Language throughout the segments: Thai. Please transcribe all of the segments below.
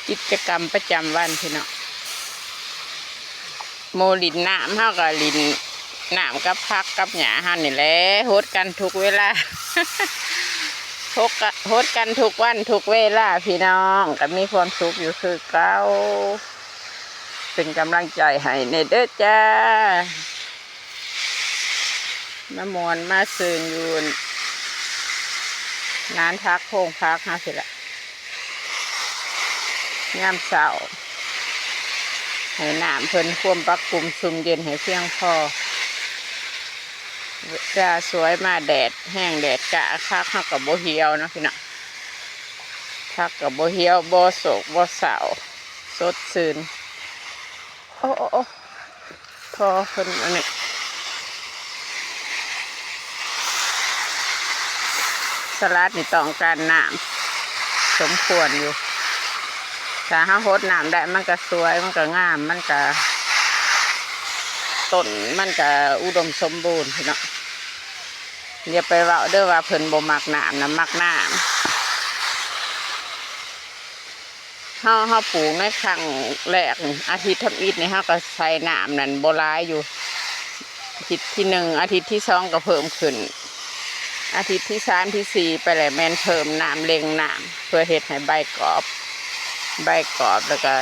กิจกรรมประจำวันพี่น้องโมลินน้ำเฮากับลินน้ำกับพักกับหญ้าเฮานี่แหละโฮดกันทุกเวลา โฮดกันทุกวันทุกเวลาพี่น้องก็มีความสุขอยู่คือเก่าเป็นกำลังใจให้ในเด้อจ้ามามวนมาซื่นอยู่นานพักโพงพักเฮาสิละยามเช้าให้น้ำเพิ่นควมปักกลุ่มซุ่มเย็นให้เพียงพอจะสวยมาแดดแห้งแดดกะคักเฮากับโบเหียวนะพี่น้องคักกับโบเหียวโบโศกโบเศร้าสดชื่นโอ้พอเพิ่นอันนี้สลัดนี่ต้องการน้ำสมควรอยู่ถ้าเฮาโฮดน้ำได้มันก็สวยมันก็งามมันก็ต้นมันก็อุดมสมบูรณ์พี่น้องอย่าไปเว้าเด้อว่าเพิ่นบ่มักน้ำนะมักน้ำเฮาปลูกในครั้งแรกอาทิตย์ทำอิฐนี่เฮาก็ใส่น้ำนั่นบ่หลายอยู่อาทิตย์ที่1อาทิตย์ที่2ก็เพิ่มขึ้นอาทิตย์ที่3ที่4ไปแล้วแม่นเพิ่มน้ำเล็งน้ำเพื่อเฮ็ดให้ใบกรอบแล้วก็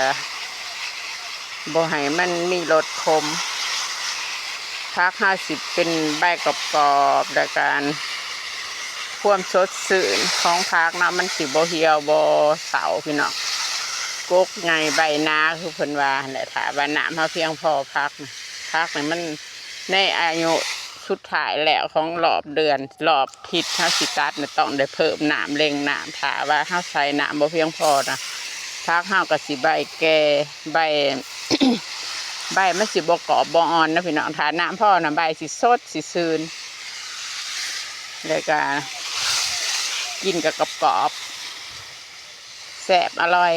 บ่ให้มันมีรสขมพัก50เป็นใบกรอบๆและการความสดชื่นของพักเนาะมันสิบ่เหี่ยวบ่เสาพี่น้องกกไงใบนาคือเพิ่นว่าแหละถ้าว่าน้ำเฮาเพียงพอพักนี่มันในอายุสุดท้ายแล้วของรอบเดือนรอบทิศเฮาสิตัดเนี่ยต้องได้เพิ่มน้ำเร่งน้ำถ้าว่าเฮาใส่น้ำบ่เพียงพอนะพักเฮาก็สิใบแก่ใบ ใบมันสิบ่กรอบบ่อ่อนนะพี่น้องถ้าน้ำพ่อนะใบสิสดสิซื่นแล้วก็กินกับกรอบแซ่บอร่อย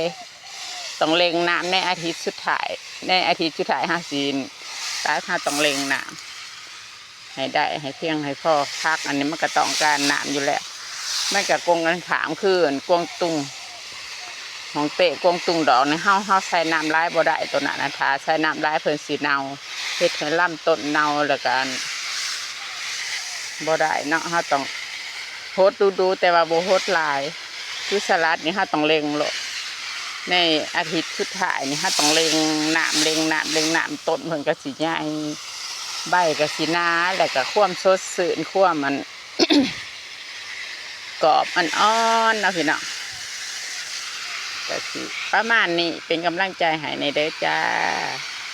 ต้องเล็งน้ำในอาทิตย์สุดท้าย5ซีนตาย5ต้องเล็งน้ำให้ได้ให้เพียงให้พอพักอันนี้มันก็ต้องการน้ำอยู่แล้วมันก็กงกันขามคืนกวงตุงของเตะกวงตุงดอกในเฮาใส่น้ำร้ายบ่ได้ตัวนั้นนะถ้าใส่น้ำร้ายเพิ่นสีเนาเฮ็ดให้ลำต้นเนาแล้วกันบ่ได้เนาะเฮาต้องโฮดดูแต่ว่าบ่โฮดหลายคือสลัดนี่เฮาต้องเล็งโลดในอาทิตย์สุดท้ายนี่เฮาต้องเล็งน้ำต้นเพิ่นก็สิใหญ่ใบก็สิหนาแล้วก็ความสดชื่นความมัน กรอบอ่อนๆเนาะพี่น้องก็สิประมาณนี้เป็นกำลังใจให้ในเด้อจ้า